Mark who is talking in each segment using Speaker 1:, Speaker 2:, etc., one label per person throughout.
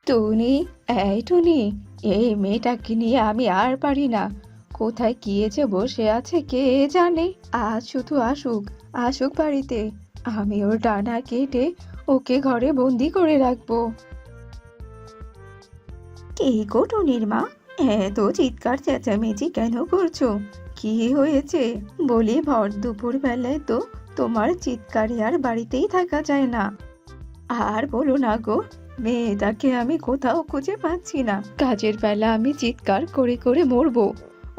Speaker 1: টুনি, এই টুনি, এই মেয়েটাকে নিয়ে আমি আর পারি না। কোথায় গিয়েছে বসে আছে কে জানে। আজ শুধু আসুক, আসুক বাড়িতে। আমি ওর ডানা কেটে ওকে ঘরে বন্দি করে রাখবো। কি গো টুনির মা, এত চিৎকার চেঁচামেচি কেন করছো? কি হয়েছে? বলি ভর দুপুর বেলায় তো তোমার চিৎকারে আর বাড়িতেই থাকা যায় না। আর বলো না গো, মেয়েটাকে আমি কোথাও খুঁজে পাচ্ছি না। কাজের বেলা আমি চিৎকার করে করে মরবো,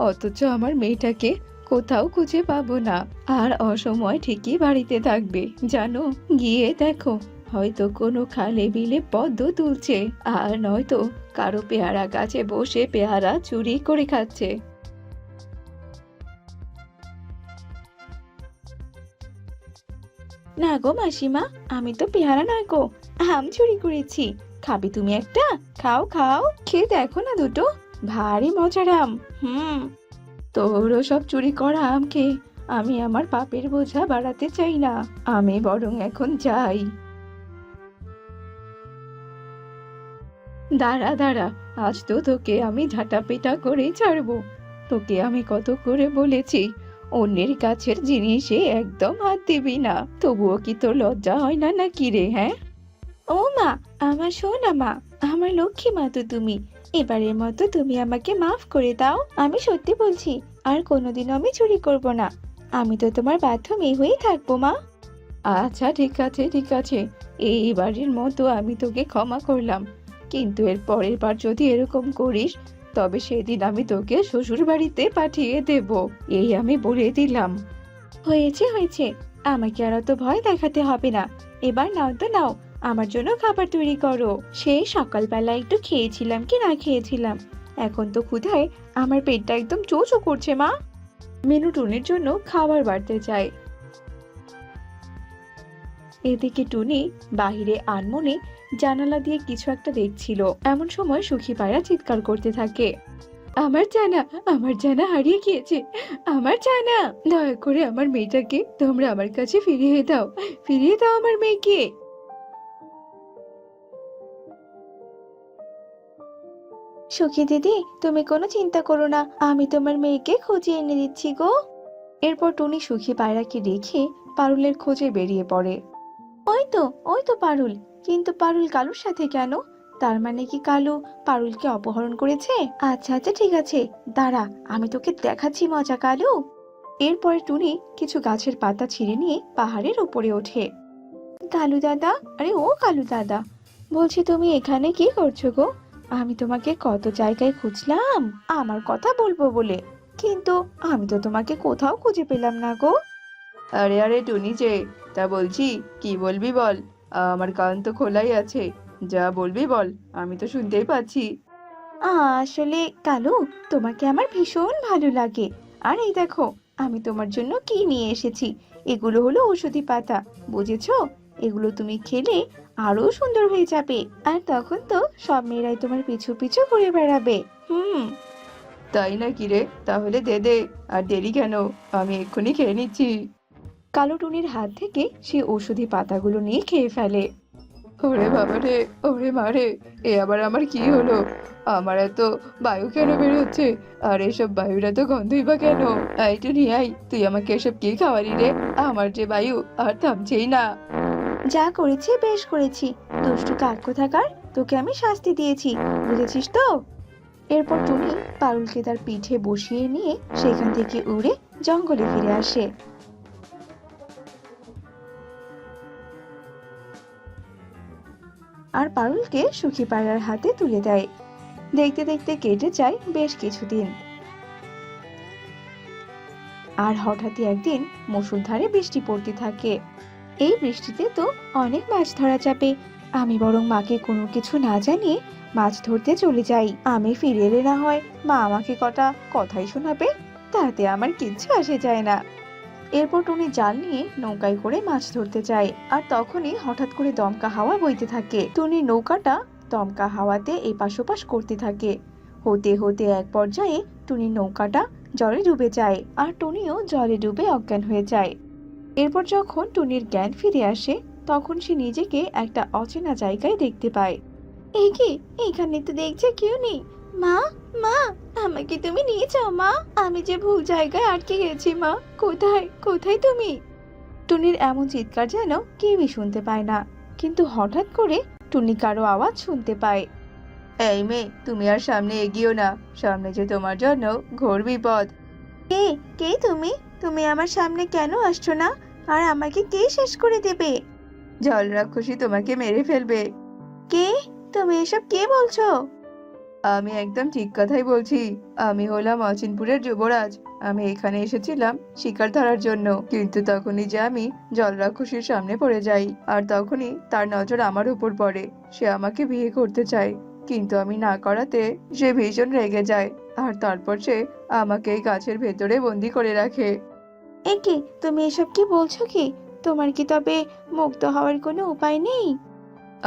Speaker 1: অথচ আমার মেয়েটাকে কোথাও খুঁজে পাবো না। আর অসময় ঠিকই বাড়িতে থাকবে জানো। গিয়ে দেখো, হয়তো কোনো খালে বিলে পদ্ম তুলছে, আর নয়তো কারো পেয়ারা গাছে বসে পেয়ারা চুরি করে খাচ্ছে। না গো মাসিমা, আমি তো পেয়ারা নয় গো, আম চুরি করেছি। খাবে তুমি একটা? খাও খাও, খেয়ে দেখো না দুটো, ভারী মজার আম। হুম। তোরও সব চুরি করা আম খেয়ে আমি আমার পাপের বোঝা বাড়াতে চাই না। আমি বরং এখন যাই। দাঁড়া দাঁড়া, আজ তো তোকে আমি ঝাঁটাপেটা করে ছাড়বো। তোকে আমি কত করে বলেছি, অন্যের কাছের জিনিসে একদম হাত দিবি না। তবুও কি তোর লজ্জা হয় না নাকি রে, হ্যাঁ? ও মা, আমার সোনা মা, আমার লক্ষ্মী মা তো তুমি। এবারের মতো তুমি আমাকে মাফ করে দাও। আমি সত্যি বলছি, আর কোনোদিনও আমি চুরি করব না। আমি তো তোমার বাধ্য মেয়ে হয়েই থাকবো মা। আচ্ছা ঠিক আছে ঠিক আছে, এইবারের মতো আমি তোকে ক্ষমা করলাম। কিন্তু এর পরের বার যদি এরকম করিস, তবে সেদিন আমি তোকে শ্বশুর বাড়িতে পাঠিয়ে দেব, এই আমি বলে দিলাম। হয়েছে হয়েছে, আমাকে আর অত ভয় দেখাতে হবে না। এবার নাও তো নাও, আমার জন্য খাবার তৈরি করো। সেই সকালবেলা একটু খেয়েছিলাম কি না খেয়েছিলাম, এখন তো ক্ষুধায় আমার পেটটা একদম চো চো করছে মা। মেনু টুনির জন্য খাবার বাড়তে চায়। এদিকে টুনি বাহিরে আনমনে জানালা দিয়ে কিছু একটা দেখছিল। এমন সময় সুখী পায়রা চিৎকার করতে থাকে, আমার জানা, আমার জানা হারিয়ে গিয়েছে, আমার জানা। দয়া করে আমার মেয়েটাকে তোমরা আমার কাছে ফিরিয়ে দাও, ফিরিয়ে দাও আমার মেয়েকে। সখী দিদি, তুমি কোনো চিন্তা করো না, আমি তোমার মেয়েকে খুঁজে এনে দিচ্ছি গো। এরপর টুনি সুখী পায়রাকে রেখে পারুলের খোঁজে বেরিয়ে পড়ে। ওই তো, ওই তো পারুল। কিন্তু পারুল কালুর সাথে কেন? তার মানে কি কালু পারুলকে অপহরণ করেছে? আচ্ছা আচ্ছা ঠিক আছে, দাঁড়া, আমি তোকে দেখাচ্ছি মজা কালু। এরপরে টুনি কিছু গাছের পাতা ছিঁড়ে নিয়ে পাহাড়ের উপরে ওঠে। কালু দাদা, আরে ও কালু দাদা, বলছি তুমি এখানে কি করছো গো? আমি তোমাকে কত জায়গায় খুঁজলাম আমার কথা বলবো বলে, কিন্তু আমি তো তোমাকে কোথাও খুঁজে পেলাম না গো। আরে আরে টুনি যে, তা বলছি, কি বলবি বল। আমার কান তো খোলাই আছে, যা বলবি বল, আমি তো শুনতেই পাচ্ছি। আসলে কালু, তোমাকে আমার ভীষণ ভালো লাগে। আর এই দেখো, আমি তোমার জন্য কি নিয়ে এসেছি। এগুলো হলো ঔষধি পাতা, বুঝেছো? এগুলো তুমি খেলে আরো সুন্দর হয়ে যাবে, আর তখন তো সব মেয়েরাই তোমার পিছু পিছু ঘুরে বেড়াবে। হুম। তাই নাকি রে? তাহলে দে দে, আর দেরি কেন, আমি এক্ষুনি খেয়ে নিচ্ছি। কালো টুনির হাত থেকে সে ঔষধি পাতাগুলো নিয়ে খেয়ে ফেলে। ওরে বাবা রে, ওরে মারে, এ আবার আমার কি হলো? আমার এত বায়ু কেন বেরোচ্ছে? আর এসব বায়ুর এত গন্ধই বা কেন? এই টুনি, আই তুই আমাকে এসব কি খাওয়ালি রে? আমার যে বায়ু আর থামছেই না। যা করেছি বেশ করেছি, দুষ্টু কাক কোথাকার, তোকে আমি শাস্তি দিয়েছি, বুঝেছিস তো? এরপর টুনি পারুলকে তার পিঠে বসিয়ে নিয়ে সেখান থেকে উড়ে জঙ্গলে ফিরে আসে। আর পারুলকে সুখী পায়রার হাতে তুলে দেয়। দেখতে দেখতে কেটে যায় বেশ কিছুদিন। আর হঠাৎই একদিন মুষলধারে বৃষ্টি পড়তে থাকে। এই বৃষ্টিতে তো অনেক মাছ ধরা যাবে। আমি বরং মাকে কোনো কিছু না জানিয়ে মাছ ধরতে চলে যাই। আমি ফিরে এলে না হয় মা আমাকে কটা কথাই শোনাবে, তাতে আমার কিচ্ছু আসে যায় না। এরপর টুনি জাল নিয়ে নৌকায় করে মাছ ধরতে যায়। আর তখনই হঠাৎ করে দমকা হাওয়া বইতে থাকে। টুনির নৌকাটা দমকা হাওয়াতে এপাশ ওপাশ করতে থাকে। হতে হতে এক পর্যায়ে টুনির নৌকাটা জলে ডুবে যায়, আর টুনিও জলে ডুবে অজ্ঞান হয়ে যায়। এরপর যখন টুনির জ্ঞান ফিরে আসে, তখন সে নিজেকে একটা অচেনা জায়গায় দেখতে পায়। এই কি, এখানে তো দেখছি কেউ নেই। মা, মা, আমাকে তুমি নিয়ে যাও মা, আমি যে ভুল জায়গায় আটকে গেছি মা। কোথায় কোথায় তুমি? টুনির এমন চিৎকার যেন কেউই শুনতে পায় না, কিন্তু হঠাৎ করে টুনি কারো আওয়াজ শুনতে পায়। এই মেয়ে, তুমি আর সামনে এগিয়েও না, সামনে যে তোমার জন্য ঘোর বিপদ। কে কে তুমি? তুমি আমার সামনে কেন আসছো না? আর আমাকে কে শেষ করে দেবে? জল রাক্ষসী তোমাকে মেরে ফেলবে। কে? তুমি এসব কে বলছো? আমি একদম ঠিক কথাই বলছি। আমি হলাম অচিনপুরের যুবরাজ। আমি এখানে এসেছিলাম শিকার ধরার জন্য, কিন্তু তখনই যে আমি জল রাক্ষসীর সামনে পড়ে যাই, আর তখনই তার নজর আমার উপর পড়ে। সে আমাকে বিয়ে করতে চায়, কিন্তু আমি না করাতে সে ভীষণ রেগে যায়, আর তারপর সে আমাকে এই গাছের ভেতরে বন্দি করে রাখে। একে, তুমি এসব কি বলছো কি? তোমার কি তবে মুক্ত হওয়ার কোনো উপায় নেই?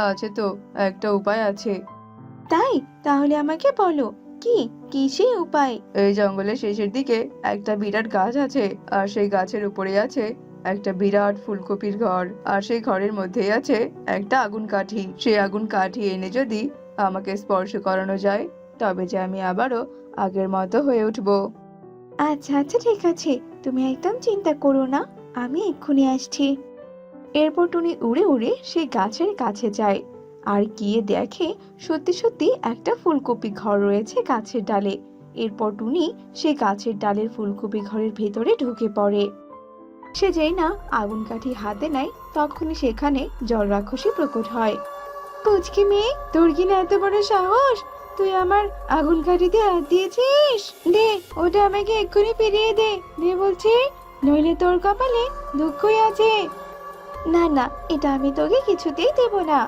Speaker 1: আছে তো, একটা উপায় আছে। তাই? তাহলে আমাকে বলো, কি কি সেই উপায়? এই জঙ্গলের শেষের দিকে একটা বিরাট গাছ আছে, আর সেই গাছের উপরে আছে একটা বিরাট ফুলকপির ঘর, আর সেই ঘরের মধ্যেই আছে একটা আগুন কাঠি। সেই আগুন কাঠি এনে যদি আমাকে স্পর্শ করানো যায়, তবে যে আমি আবারও আগের মতো হয়ে উঠবো। আচ্ছা আচ্ছা, ঠিক আছে, তুমি একদম চিন্তা করো না, আমি এক্ষুনি আসছি। এরপর টুনি উড়ে উড়ে সেই গাছের কাছে যায়, আর গিয়ে দেখে সত্যি সত্যি একটা ফুলকপি ঘর রয়েছে গাছের ডালে। এরপর টুনি সেই গাছের ডালের ফুলকপি ঘরের ভেতরে ঢুকে পড়ে। সে যেই না আগুন কাঠি হাতে নেয়, তখনই সেখানে জল রাক্ষসী প্রকট হয়। পুচকি মেয়ে, তোর কিনা এত বড় সাহস! তুই আমার আগুন কাঠিতে হাত দিয়েছিস? দে, ওটা আমাকে এক্ষুনি ফিরিয়ে দে, দে বলছি, নইলে তোর কপালে দুঃখই আছে। না না, এটা আমি তোকে কিছুতেই দেব না।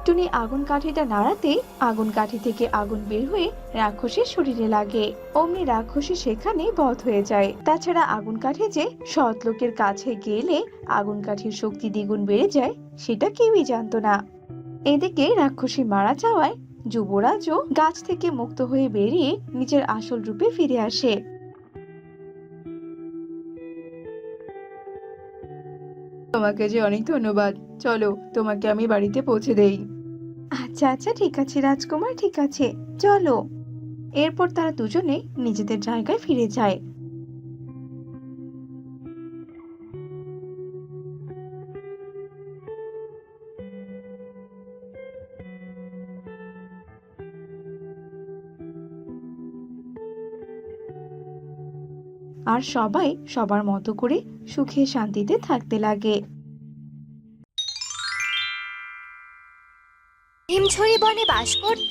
Speaker 1: টুনি আগুন কাঠিটা নাড়াতেই আগুন কাঠি থেকে আগুন বের হয়ে রাক্ষসীর শরীরে লাগে। অমনি রাক্ষসী সেখানে বধ হয়ে যায়। তাছাড়া আগুন কাঠি যে সৎ লোকের কাছে গেলে আগুন কাঠির শক্তি দ্বিগুণ বেড়ে যায়, সেটা কেউই জানতো না। এদিকে রাক্ষসী মারা যাওয়ায় যুবরাজও গাছ থেকে মুক্ত হয়ে বেরিয়ে নিজের আসল রূপে ফিরে আসে। তোমাকে যে অনেক ধন্যবাদ। চলো, তোমাকে আমি বাড়িতে পৌঁছে দেই। আচ্ছা আচ্ছা, ঠিক আছে রাজকুমার, ঠিক আছে, চলো। এরপর তারা দুজনে নিজেদের জায়গায় ফিরে যায়। আর সবাই সবার মতো করে সুখে শান্তিতে থাকতে লাগে।
Speaker 2: হিমছড়ি বনে বাস করত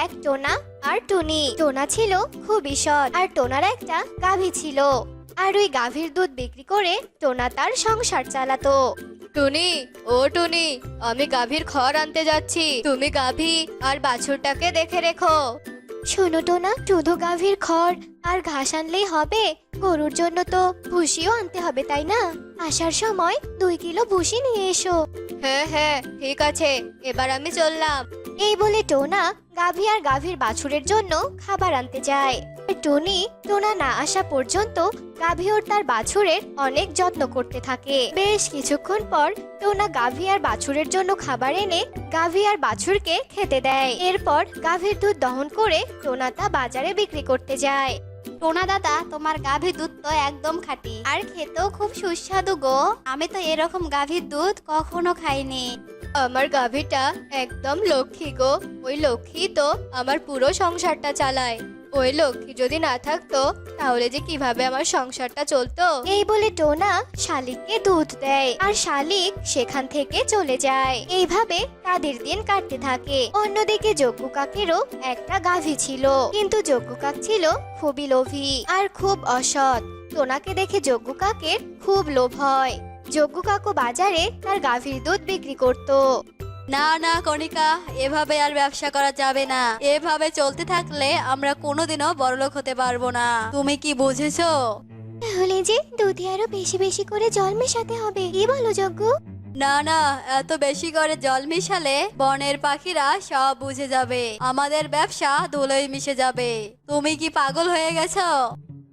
Speaker 2: এক টোনা আর টুনি। টোনা ছিল খুবই সৎ, আর টোনার একটা গাভী ছিল। আর ওই গাভীর দুধ বিক্রি করে টোনা তার সংসার চালাতো। টুনি, ও টুনি, আমি গাভীর খড় আনতে যাচ্ছি, তুমি গাভী আর বাছুরটাকে দেখে রেখো। শোনো টোনা, শুধু গাভীর খড় আর ঘাস আনলেই হবে? গরুর জন্য তো ভুসিও আনতে হবে, তাই না? আসার সময় 2 কিলো ভুসি নিয়ে এসো। হ্যাঁ হ্যাঁ, ঠিক আছে, এবার আমি চললাম। এই বলে টোনা গাভী আর গাভীর বাছুরের জন্য খাবার আনতে যায়। টুনি টোনা না আসা পর্যন্ত গাভী ওর তার বাছুরের অনেক যত্ন করতে থাকে। বেশ কিছুক্ষণ পর টোনা গাভী আর বাছুরের জন্য খাবার এনে গাভী আর বাছুরকে খেতে দেয়। এরপর গাভীর দুধ দহন করে টোনা তা বাজারে বিক্রি করতে যায়। টোনা দাদা, তোমার গাভীর দুধ তো একদম খাঁটি, আর খেতেও খুব সুস্বাদু গো। আমি তো এরকম গাভীর দুধ কখনো খাইনি। আমার গাভীটা একদম লক্ষ্মী গো, ওই লক্ষ্মী তো আমার পুরো সংসারটা চালায়। ওই লক্ষ্মী যদি না থাকতো, তাহলে যে কিভাবে আমার সংসারটা চলতো। এই বলে টোনা শালিককে দুধ দেয়, আর শালিক সেখান থেকে চলে যায়। এইভাবে তাদের দিন কাটতে থাকে। অন্যদিকে যজ্ঞ কাকেরও একটা গাভী ছিল, কিন্তু যজ্ঞ কাক ছিল খুবই লোভী আর খুব অসৎ। টোনাকে দেখে যজ্ঞ কাকের খুব লোভ হয়। যজ্ঞ কাকু বাজারে তার গাভীর দুধ বিক্রি করত।
Speaker 3: না না কণিকা, এভাবে আর ব্যবসা করা যাবে না। এভাবে চলতে থাকলে আমরা কোনোদিনও বড়লোক হতে পারবো না। তুমি কি বুঝেছো?
Speaker 2: তাহলে যে দুধে আরো বেশি বেশি করে জল মেশাতে হবে, কি বলো যজ্ঞ?
Speaker 3: না না, এত বেশি করে জল মিশালে বনের পাখিরা সব বুঝে যাবে, আমাদের ব্যবসা ধুলোয় মিশে যাবে। তুমি কি পাগল হয়ে গেছো?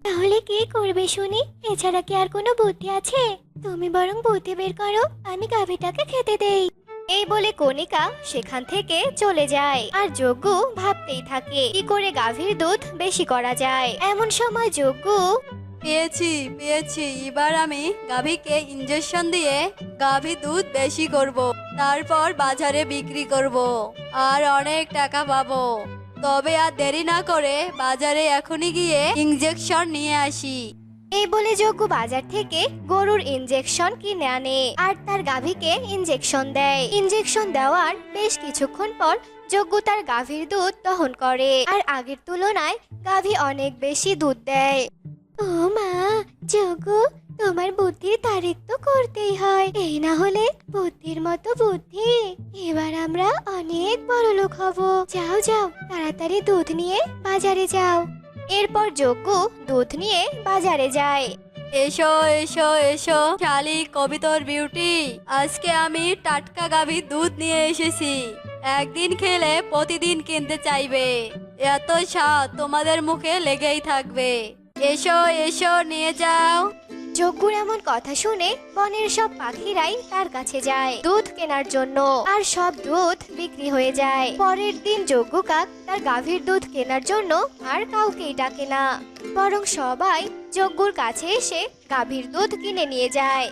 Speaker 2: তাহলে কে করবে শুনি? এছাড়া কি আর কোনো বুদ্ধি আছে? তুমি বরং বুদ্ধি বের করো, আমি গাভীটাকে খেতে দেই। এই বলে কণিকা সেখান থেকে চলে যায় আর যজ্ঞ ভাবতেই থাকে কি করে গাভীর দুধ বেশি করা যায়। এমন সময় যজ্ঞ
Speaker 3: পেয়েছি এবার আমি গাভীকে ইনজেকশন দিয়ে গাভী দুধ বেশি করব, তারপর বাজারে বিক্রি করব আর অনেক টাকা পাবো। তবে আর দেরি না করে বাজারে এখনই গিয়ে ইনজেকশন নিয়ে আসি।
Speaker 2: এই বলে যজ্ঞ বাজার থেকে গরুর ইনজেকশন কিনে আনে আর তার গাভীকে ইনজেকশন দেয়। ইনজেকশন দেওয়ার বেশ কিছুক্ষণ পর যজ্ঞ তার গাভীর দুধ দহন করে আর আগের তুলনায় গাভী অনেক বেশি দুধ দেয়। ও মা, যজ্ঞ, তোমার বুদ্ধির তারিফ তো করতেই হয়, এই না হলে বুদ্ধির মতো বুদ্ধি। এবার আমরা অনেক বড় লোক হব। যাও যাও, তাড়াতাড়ি দুধ নিয়ে বাজারে যাও। এরপর যজ্ঞ দুধ নিয়ে বাজারে যায়।
Speaker 3: এসো এসো এসো শালিক কবিতর বিউটি, আজকে আমি টাটকা গাভীর দুধ নিয়ে এসেছি। একদিন খেলে প্রতিদিন কিনতে চাইবে, এত স্বাদ তোমাদের মুখে লেগেই থাকবে। এসো এসো নিয়ে যাও।
Speaker 2: যজ্ঞর এমন কথা শুনে বনের সব পাখিরাই তার কাছে যায় দুধ কেনার জন্য আর সব দুধ বিক্রি হয়ে যায়। পরের দিন যজ্ঞ কাক তার গাভীর দুধ কেনার জন্য আর কাউকেই ডাকে না, বরং সবাই যজ্ঞর কাছে এসে গাভীর দুধ কিনে নিয়ে যায়।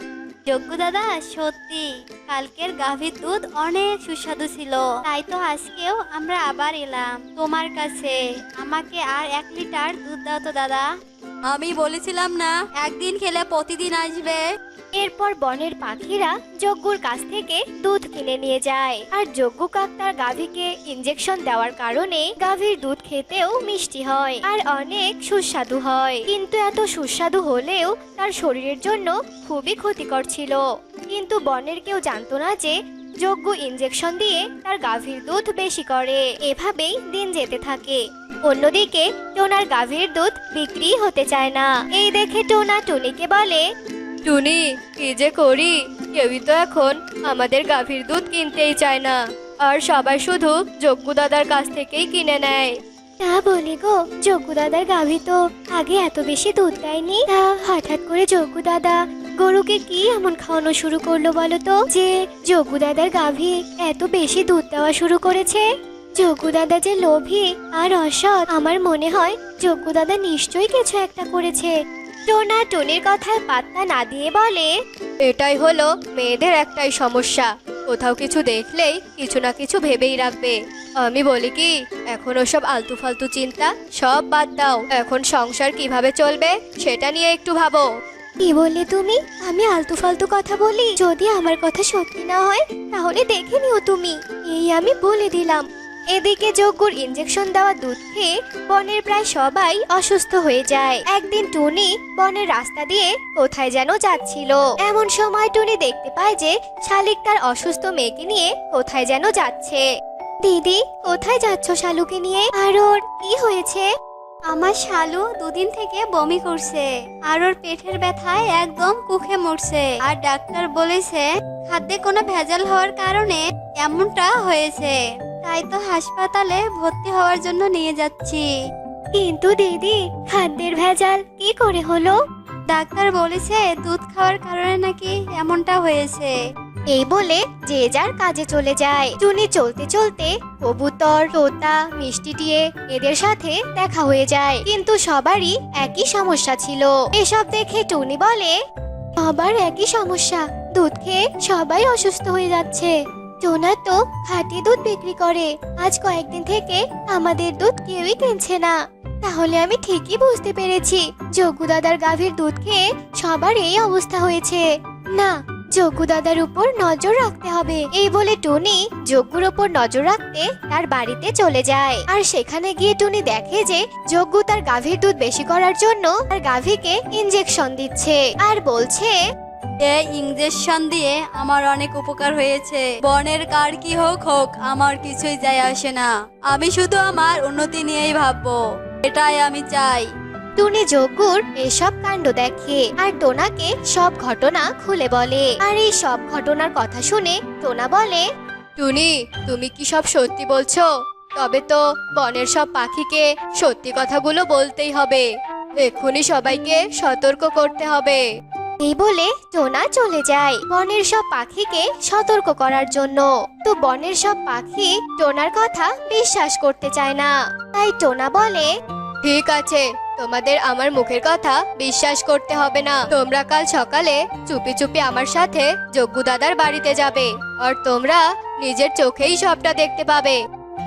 Speaker 3: যজ্ঞ দাদা, সত্যি কালকের গাভীর দুধ অনেক সুস্বাদু ছিল, তাই তো আজকেও আমরা আবার এলাম তোমার কাছে। আমাকে আর 1 লিটার দুধ দাও তো দাদা। আমি বলেছিলাম না একদিন খেলে প্রতিদিন আসবে।
Speaker 2: এরপর বনের পাখিরা যজ্ঞর কাছ থেকে দুধ কিনে নিয়ে যায় আর যজ্ঞ কাক তার গাভীকে ইনজেকশন দেওয়ার কারণে গাভীর দুধ খেতেও মিষ্টি হয় আর অনেক সুস্বাদু হয়। কিন্তু এত সুস্বাদু হলেও তার শরীরের জন্য খুবই ক্ষতিকর ছিল। কিন্তু বনের কেউ জানতো না যে যজ্ঞ ইনজেকশন দিয়ে তার গাভীর দুধ বেশি করে। এভাবেই দিন যেতে থাকে। অন্যদিকে টোনার গাভীর দুধ বিক্রি হতে চায় না। এই দেখে টোনা টুনিকে বলে,
Speaker 4: টুনি, কি যে করি, কেউই তো এখন আমাদের গাভীর দুধ কিনতেই চায় না, আর সবাই শুধু যজ্ঞ দাদার কাছ থেকেই কিনে নেয়।
Speaker 2: তা বলি গো, যজ্ঞ দাদার গাভী তো আগে এত বেশি দুধ দেয়নি। তা হঠাৎ করে যজ্ঞ দাদা গরুকে কি এমন খাওয়ানো শুরু করলো বলো তো, যে যজ্ঞ দাদার গাভী এত বেশি দুধ দেওয়া শুরু করেছে? যজ্ঞ দাদা যে লোভী আর অসৎ, আমার মনে হয় যজ্ঞ দাদা নিশ্চয়ই কিছু একটা করেছে। টোনা টুনির কথায় পাত্তা না দিয়ে বলে,
Speaker 4: এটাই হলো মেয়েদের একটাই সমস্যা, কোথাও কিছু দেখলেই কিছু না কিছু ভেবেই রাখবে। আমি বলি কি, এখন ওসব আলতু ফালতু চিন্তা সব বাদ দাও, এখন সংসার কিভাবে চলবে সেটা নিয়ে একটু ভাবো।
Speaker 2: কি বললে তুমি? আমি আলতু ফালতু কথা বলি? যদি আমার কথা সত্যি না হয় তাহলে দেখে নিও তুমি, এই আমি বলে দিলাম। এদিকে যজ্ঞর ইনজেকশন দেওয়া দুধ খেয়ে বনের প্রায় সবাই অসুস্থ হয়ে যায়। একদিন টুনি বনের রাস্তা দিয়ে কোথায় যেন যাচ্ছিল। এমন সময় টুনি দেখতে পায় যে শালিক তার অসুস্থ মেয়েকে নিয়ে কোথায় যেন যাচ্ছে। দিদি, কোথায় যাচ্ছ শালুকে নিয়ে? আর ওর কি হয়েছে?
Speaker 3: আমার শালু 2 দিন থেকে বমি করছে আর ওর পেটের ব্যথায় একদম কুখে মরছে, আর ডাক্তার বলেছে খাদ্যে কোনো ভেজাল হওয়ার কারণে এমনটা হয়েছে। তাই তো হাসপাতালে ভর্তি হওয়ার জন্য নিয়ে যাচ্ছি।
Speaker 2: কিন্তু দিদি, খাদ্যের ভেজাল কি করে হলো?
Speaker 3: ডাক্তার বলেছে দুধ খাওয়ার কারণে নাকি এমনটা হয়েছে।
Speaker 2: এই বলে যে যার কাজে চলে যায়। টুনি চলতে চলতে কবুতর, তোতা, মিষ্টি টিয়ে এদের সাথে দেখা হয়ে যায়, কিন্তু সবারই একই সমস্যা ছিল। এসব দেখে টুনি বলে, আবার একই সমস্যা, দুধ খেয়ে সবাই অসুস্থ হয়ে যাচ্ছে। টোনা তো খাঁটি দুধ বিক্রি করে, আজ কয়েকদিন থেকে আমাদের দুধ কেউই কিনছে না। তাহলে আমি ঠিকই বুঝতে পেরেছি যজ্ঞ দাদার গাভীর দুধ খেয়ে সবার এই অবস্থা হয়েছে। না, যজ্ঞ দাদার উপর নজর রাখতে হবে। এই বলে টুনি যজ্ঞর উপর নজর রাখতে তার বাড়িতে চলে যায়। আর সেখানে গিয়ে টুনি দেখে যে যজ্ঞ তার গাভীর দুধ বেশি করার জন্য তার গাভীকে ইনজেকশন দিচ্ছে আর বলছে,
Speaker 3: এই ইনজেকশন দিয়ে আমার অনেক উপকার হয়েছে। বনের কার কি হোক হোক, আমার কিছুই যায় আসে না। আমি শুধু আমার উন্নতি নিয়েই ভাববো, এটাই আমি চাই।
Speaker 2: টুনি যজ্ঞর এসব কাণ্ড দেখে আর টোনাকে সব ঘটনা খুলে বলে। আর এই সব ঘটনার কথা শুনে টোনা বলে,
Speaker 4: টুনি, তুমি কি সব সত্যি বলছো? তবে তো বনের সব পাখিকে সত্যি কথাগুলো বলতেই হবে, এক্ষুনি সবাইকে সতর্ক করতে হবে।
Speaker 2: এই বলে টোনা চলে যায় বনের সব পাখিকে সতর্ক করার জন্য। তো বনের সব পাখি টোনার কথা বিশ্বাস করতে চায় না। তাই টোনা বলে,
Speaker 4: ঠিক আছে, তোমাদের আমার মুখের কথা বিশ্বাস করতে হবে না। তোমরা কাল সকালে চুপি চুপি আমার সাথে যজ্ঞু দাদার বাড়িতে যাবে, আর তোমরা নিজের চোখেই সবটা দেখতে পাবে।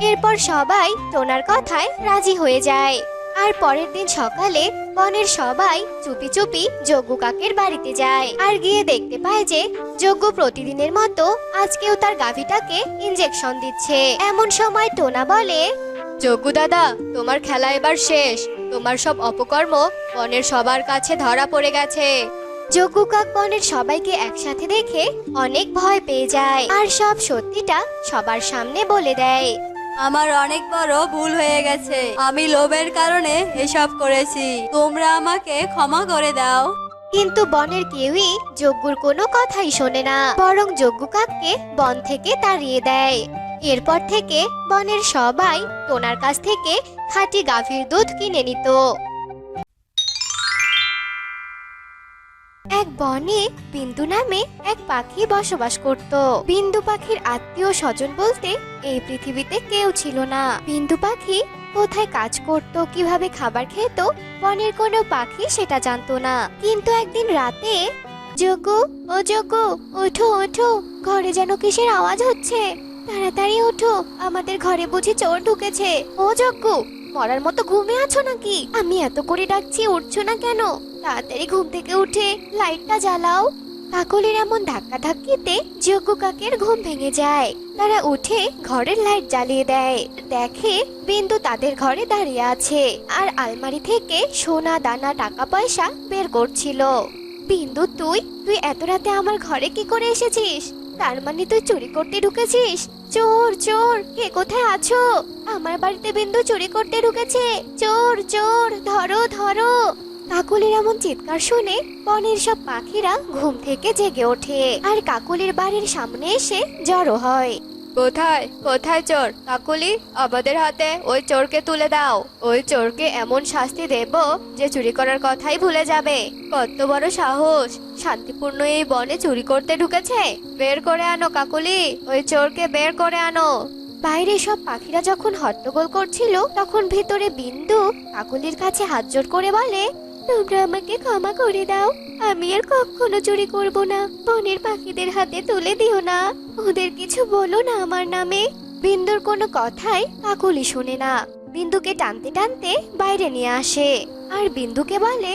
Speaker 2: এরপর সবাই টোনার কথায় রাজি হয়ে যায়। আর পরের দিন সকালে বনের সবাই চুপি চুপি যজ্ঞ কাকের বাড়িতে যায় আর গিয়ে দেখতে পায় যে যজ্ঞ প্রতিদিনের মতো আজকেও তার গাভীটাকে ইনজেকশন দিচ্ছে। এমন সময় টোনা বলে,
Speaker 4: যজ্ঞু দাদা, তোমার খেলা এবার শেষ। তোমার সব অপকর্ম বনের সবার কাছে ধরা পড়ে গেছে।
Speaker 2: যজ্ঞ কাক বনের সবাইকে একসাথে দেখে অনেক ভয় পেয়ে যায় আর সব সত্যিটা সবার সামনে বলে দেয়।
Speaker 3: আমার অনেক বড় ভুল হয়ে গেছে, আমি লোভের কারণে এসব করেছি, তোমরা আমাকে ক্ষমা করে দাও।
Speaker 2: কিন্তু বনের কেউই যজ্ঞুর কোনো কথাই শোনে না, বরং যজ্ঞ কাককে বন থেকে তাড়িয়ে দেয়। এরপর থেকে বনের সবাই টোনার কাছ থেকে খাঁটি গাভীর দুধ কিনে নিত। এক বনে বিন্দু নামে এক পাখি বসবাস করত। বিন্দু পাখির আত্মীয় স্বজন বলতে এই পৃথিবীতে কেউ ছিল না। বিন্দু পাখি কোথায় কাজ করত, কিভাবে খাবার খেত, বনের কোনো পাখি সেটা জানতো না। কিন্তু একদিন রাতে, যজ্ঞ, ও যজ্ঞ, ওঠো ওঠো, ঘরে যেন কিসের আওয়াজ হচ্ছে, তাড়াতাড়ি ওঠো, আমাদের ঘরে বুঝি চোর ঢুকেছে। ও যজ্ঞ, মরার মতো ঘুমিয়ে আছো নাকি? আমি এত করে ডাকছি, উঠছো না কেন? তাড়াতাড়ি ঘুম থেকে উঠে লাইটটা জ্বালাও। কাকলির এমন ধাক্কা ধাক্কিতে যজ্ঞ কাকের ঘুম ভেঙে যায়। তারা উঠে ঘরের লাইট জ্বালিয়ে দেয়। দেখে বিন্দু তাদের ঘরে দাঁড়িয়ে আছে আর আলমারি থেকে সোনা দানা টাকা পয়সা বের করছিল। বিন্দু, তুই তুই এত রাতে আমার ঘরে কি করে এসেছিস? তার মানে তুই চুরি করতে ঢুকেছিস? চোর চোর, কে কোথায় আছো? আমার বাড়িতে বিন্দু চুরি করতে ঢুকেছে, চোর চোর, ধরো ধরো। কাকলির এমন চিৎকার শুনে বনের সব পাখিরা ঘুম থেকে জেগে ওঠে আর কাকলির বাড়ির সামনে এসে জড়ো হয়।
Speaker 4: কোথায় কোথায় চোর? কাকুলি, আমাদের হাতে ওই চোরকে তুলে দাও। ওই চোরকে এমন শাস্তি দেব যে চুরি করার কথাই ভুলে যাবে। কত বড় সাহস, শান্তিপূর্ণ এই বনে চুরি করতে ঢুকেছে। বের করে আনো কাকুলি, ওই চোরকে বের করে আনো।
Speaker 2: বাইরে সব পাখিরা যখন হট্টগোল করছিল তখন ভেতরে বিন্দু কাকলির কাছে হাত জোড় করে বলে, তোমরা আমাকে ক্ষমা করে দাও, আমি আর কখনো চুরি করব না। বনের পাখিদের হাতে তুলে দিও না, ওদের কিছু বলো না আমার নামে। বিন্দুর কোনো কথাই কাকলি শোনে না। বিন্দুকে টানতে টানতে বাইরে নিয়ে আসে আর বিন্দুকে বলে,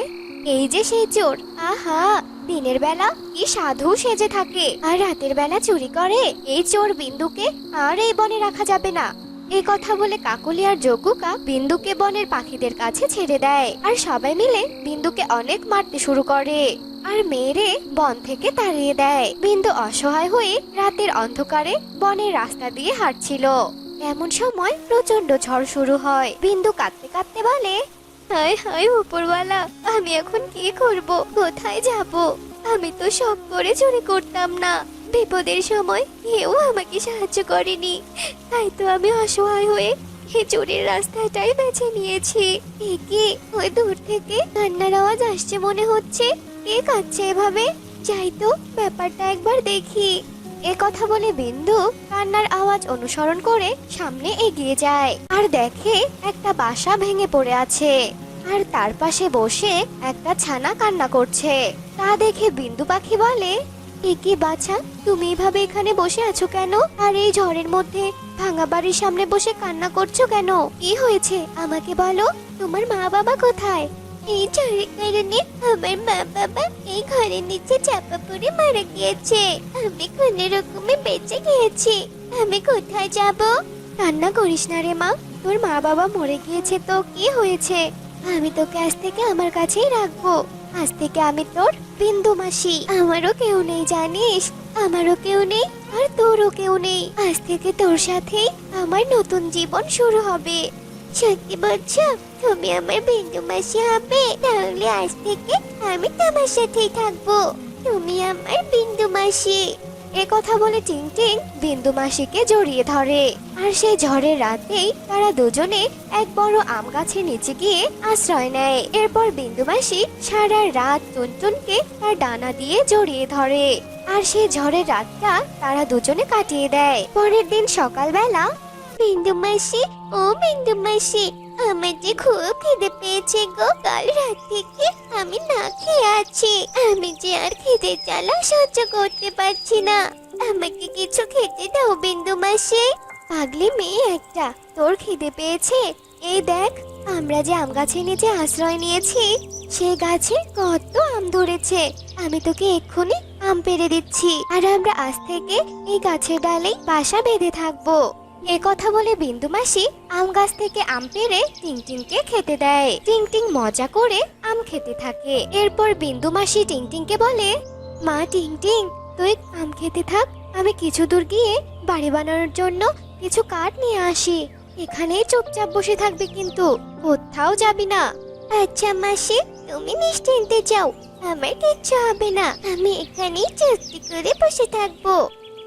Speaker 2: এই যে সেই চোর, আহা, দিনের বেলা কি সাধু সেজে থাকে আর রাতের বেলা চুরি করে। এই চোর বিন্দুকে আর এই বনে রাখা যাবে না। এই কথা বলে কাকলি আর যজ্ঞ কাক বিন্দুকে বনের পাখিদের কাছে ছেড়ে দেয় আর সবাই মিলে বিন্দুকে অনেক মারতে শুরু করে আর মেরে বন থেকে তাড়িয়ে দেয়। বিন্দু অসহায় হয়ে রাতের অন্ধকারে বনের রাস্তা দিয়ে হাঁটছিল। এমন সময় প্রচন্ড ঝড় শুরু হয়। বিন্দু কাঁদতে কাঁদতে বলে, হায় হায় উপরওয়ালা, আমি এখন কি করব, কোথায় যাব? আমি তো শখ করে চুরি করতাম না, বিপদের সময় কেউ আমাকে সাহায্য করেনি, তাই তো আমি অসহায় হয়ে এই চুরির রাস্তাটাই বেছে নিয়েছি। কি ওই দূর থেকে কান্নার আওয়াজ আসছে মনে হচ্ছে, কে কাঁদছে এভাবে? যাই তো ব্যাপারটা একবার দেখি। এ কথা বলে বিন্দু কান্নার আওয়াজ অনুসরণ করে সামনে এগিয়ে যায় আর দেখে একটা বাসা ভেঙে পড়ে আছে আর তার পাশে বসে একটা ছানা কান্না করছে। তা দেখে বিন্দু পাখি বলে, কি বাছা, তুমি এভাবে এখানে বসে আছো কেন? আর এই ঝড়ের মধ্যে ভাঙা বাড়ির সামনে বসে কান্না করছো কেন? কি হয়েছে আমাকে বলো, তোমার মা বাবা কোথায়? এই ঝড়ের কারণে আমার মা বাবা এই ঘরের নিচে চাপা পড়ে মারা গিয়েছে, আমি কোনো রকমে বেঁচে গিয়েছি, আমি কোথায় যাব? কান্না করিস না রে মা, তোর মা বাবা মরে গিয়েছে তো কি হয়েছে? আমি তোকে আজ থেকে আমার কাছেই রাখবো। আজ থেকে আমি তোর বিন্দু মাসি। আমারও কেউ নেই জানিস, আমারও কেউ নেই আর তোরও কেউ নেই। আজ থেকে তোর সাথেই আমার নতুন জীবন শুরু হবে। সত্যি বলছো তুমি আমার বিন্দু মাসি হবে? তাহলে আজ থেকে আমি তোমার সাথেই থাকবো, তুমি আমার বিন্দু মাসি। এ কথা বলে টিংটিং বিন্দু মাসিকে জড়িয়ে ধরে। আর সেই ঝড়ের রাতেই তারা দুজনে এক বড় আম গাছের নিচে গিয়ে আশ্রয় নেয়। এরপর বিন্দু মাসি সারা রাত টুনটুনকে তার ডানা দিয়ে জড়িয়ে ধরে। আর সেই ঝড়ের রাতটা তারা দুজনে কাটিয়ে দেয়। পরের দিন সকালবেলা, বিন্দু মাসি, ও বিন্দু মাসি, আমার যে খুব খিদে পেয়েছে গো। কাল রাত থেকে আমি না খেয়ে আছি। আমি যে আর খিদের জ্বালা সহ্য করতে পারছি না। আমাকে কিছু খেতে দাও বিন্দু মাসি। পাগলি মেয়ে একটা, তোর খিদে পেয়েছে? এই দেখ, আমরা যে আম গাছের নিচে আশ্রয় নিয়েছি সেই গাছে কত আম ধরেছে। আমি তোকে এক্ষুনি আম পেড়ে দিচ্ছি, আর আমরা আজ থেকে এই গাছের ডালেই বাসা বেঁধে থাকবো। এ কথা বলে বিন্দু মাসি আম গাছ থেকে আম পেড়ে টিংটিংকে খেতে দেয়। টিংটিং মজা করে আম খেতে থাকে। এরপর বিন্দু মাসি টিংটিংকে বলে, মা টিংটিং, তুই আম খেতে থাক, আমি কিছু দূর গিয়ে বাড়ি বানানোর জন্য কিছু কাঠ নিয়ে আসি। এখানেই চুপচাপ বসে থাকবে, কিন্তু কোথাও যাবি না। আচ্ছা মাসি, তুমি নিশ্চিন্তে যাও, আমার কিচ্ছু হবে না। আমি এখানেই চুপটি করে বসে থাকবো।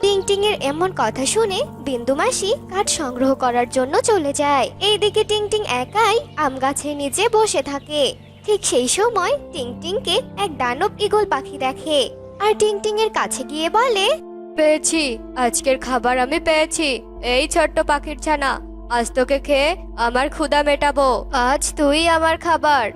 Speaker 2: টিংটিং এর এমন কথা শুনে বিন্দু মাসি কাঠ সংগ্রহ করার জন্য চলে যায়। এইদিকে টিংটিং একাই আম গাছের নিচে বসে থাকে। ঠিক সেই সময় টিংটিংকে এক দানব ঈগল পাখি দেখে, আর টিংটিং এর কাছে গিয়ে বলে,
Speaker 4: পেয়েছি, আজকের খাবার আমি পেয়েছি। এই ছোট্ট পাখির ছানা, আজ তোকে খেয়ে আমার ক্ষুধা মেটাবো। আজ তুই আমার খাবার।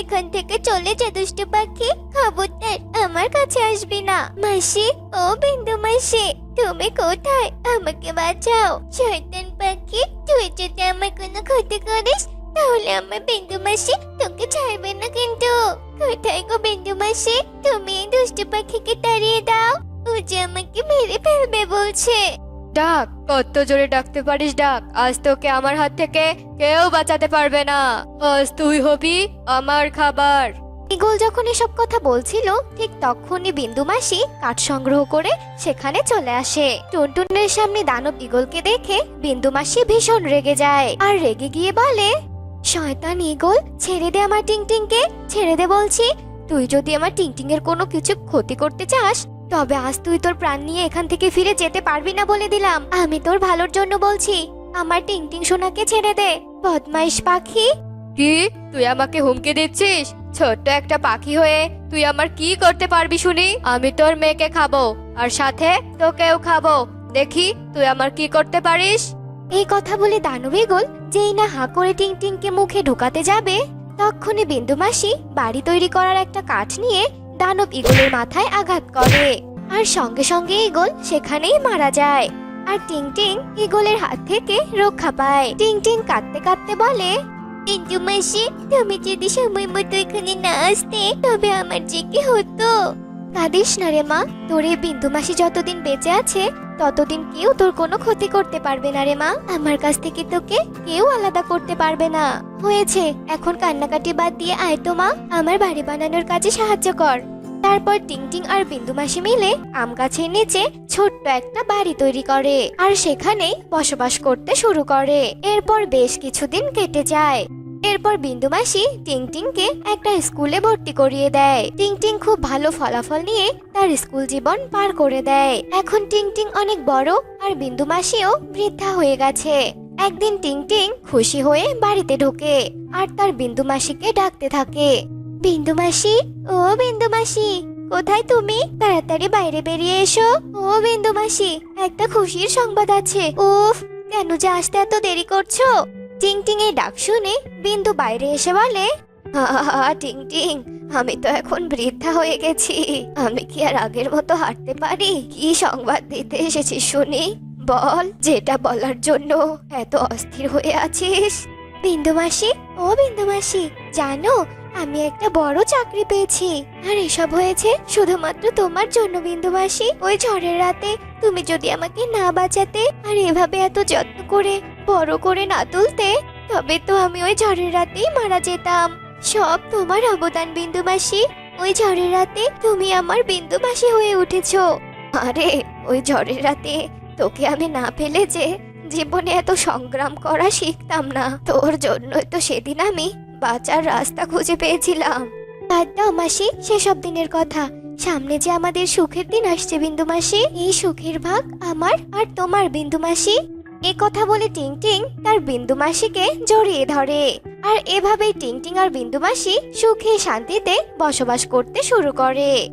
Speaker 2: এখান থেকে চলে যা দুষ্টু পাখি, খবরদার আমার কাছে আসবি না। মাসি, ও বিন্দু মাসি, তুমি কোথায়? আমাকে বাঁচাও। শয়তান পাখি, তুই যদি আমার কোনো ক্ষতি করিস তাহলে আমার বিন্দু মাসি তোকে ছাড়বে না কিন্তু। কোথায় গো বিন্দু মাসি? তুমি এই দুষ্টু পাখিকে তাড়িয়ে দাও, ও যে আমাকে মেরে ফেলবে বলছে।
Speaker 4: ডাক, কত জোরে ডাকতে পারিস ডাক। আজ তোকে আমার হাত থেকে কেউ বাঁচাতে পারবে না। আজ তুই হবি আমার খাবার।
Speaker 2: ঈগল যখন এসব কথা বলছিল, ঠিক তখনই বিন্দু মাসি কাঠ সংগ্রহ করে সেখানে চলে আসে। টুনটুনের সামনে দানব ঈগলকে দেখে বিন্দু মাসি ভীষণ রেগে যায়, আর রেগে গিয়ে বলে, শয়তান ঈগল, ছেড়ে দে আমার টিংটিংকে, ছেড়ে দে বলছি। তুই যদি আমার টিংটিং এর কোনো কিছু ক্ষতি করতে চাস তবে আজ তুই তোর প্রাণ নিয়ে এখান থেকে ফিরে যেতে পারবি না বলে দিলাম। আমি তোর ভালোর জন্য বলছি, আমার টিংটিং সোনাকে ছেড়ে দে, বদমাইশ পাখি।
Speaker 4: কি, তুই আমাকে হুমকি দিচ্ছিস? ছোট্ট একটা পাখি হয়ে তুই আমার কি করতে পারবি শুনি? আমি তোর মেয়েকে খাবো, আর সাথে তোকেও খাবো। দেখি তুই আমার কি করতে পারিস।
Speaker 2: এই কথা বলে দানব ঈগল যেই না হাঁ করে টিংটিংকে মুখে ঢুকাতে যাবে, তখনই বিন্দু মাসি বাড়ি তৈরি করার একটা কাঠ নিয়ে দানব ঈগলের মাথায় আঘাত করে, আর সঙ্গে সঙ্গে ঈগল সেখানেই মারা যায়। আর টিংটিং ঈগলের হাত থেকে রক্ষা পায়। টিংটিং কাঁদতে কাঁদতে বলে, বিন্দু মাসি, তুমি যদি সময় মতো এখানে না আসতে তবে আমার যে কি হতো। কাঁদিস না রে মা, তোর এই বিন্দু মাসি যতদিন বেঁচে আছে ততদিন কেউ তোর কোনো ক্ষতি করতে পারবে না রে মা। আমার কাছ থেকে তোকে কেউ আলাদা করতে পারবে না। হয়েছে, এখন কান্নাকাটি বাদ দিয়ে আয় তো মা, আমার বাড়ি বানানোর কাজে সাহায্য কর। তারপর টিংটিং আর বিন্দু মাসি মিলে আম গাছের নিচে ছোট্ট একটা বাড়ি তৈরি করে, আর সেখানেই বসবাস করতে শুরু করে। এরপর বেশ কিছুদিন কেটে যায়। এরপর বিন্দু মাসি টিংটিংকে একটা স্কুলে ভর্তি করিয়ে দেয়। টিংটিং খুব ভালো ফলাফল নিয়ে তার স্কুল জীবন পার করে দেয়। এখন টিংটিং অনেক বড়, আর বিন্দু মাসিও বৃদ্ধা হয়ে গেছে। একদিন টিংটিং খুশি হয়ে বাড়িতে ঢোকে, আর তার বিন্দু মাসিকে ডাকতে থাকে, বিন্দু মাসি, ও বিন্দু মাসি, কোথায় তুমি? তাড়াতাড়ি বাইরে বেরিয়ে এসো। ও বিন্দু মাসি, একটা খুশির সংবাদ আছে। উফ, কেন যে আসতে এত দেরি করছো? টিংটিং এর ডাক শুনে বিন্দু বাইরে এসে বলে, টিংটিং, আমি তো এখন বৃদ্ধা হয়ে গেছি, আমি কি আর আগের মতো হাঁটতে পারি? কি সংবাদ দিতে এসেছিস শুনি? বল, যেটা বলার জন্য এত অস্থির হয়ে আছিস। বিন্দু মাসি, ও বিন্দু মাসি, জানো আমি একটা বড় চাকরি পেয়েছি, আর এসব হয়েছে শুধুমাত্র তোমার জন্য বিন্দু মাসি। ওই ঝড়ের রাতে তুমি যদি আমাকে না বাঁচাতে আর এভাবে এত যত্ন করে বড় করে না তুলতে, তবে তো আমি ওই ঝড়ের রাতেই মারা যেতাম। সব তোমার অবদান বিন্দু মাসি। ওই ঝড়ের রাতে তুমি আমার বিন্দু মাসি হয়ে উঠেছো। আরে, ওই ঝড়ের রাতে তোকে আমি না পেলে যে জীবনে এত সংগ্রাম করা শিখতাম না। তোর জন্যই তো সেদিন আমি বাঁচার রাস্তা খুঁজে পেয়েছিলাম। বাদ দাও মাসি সেসব দিনের কথা। সামনে যে আমাদের সুখের দিন আসছে বিন্দু মাসি, এই সুখের ভাগ আমার আর তোমার বিন্দু মাসি। এ কথা বলে টিং টিং তার বিন্দু মাসিকে জড়িয়ে ধরে। আর এভাবেই টিং টিং আর বিন্দু মাসি সুখে শান্তিতে বসবাস করতে শুরু করে।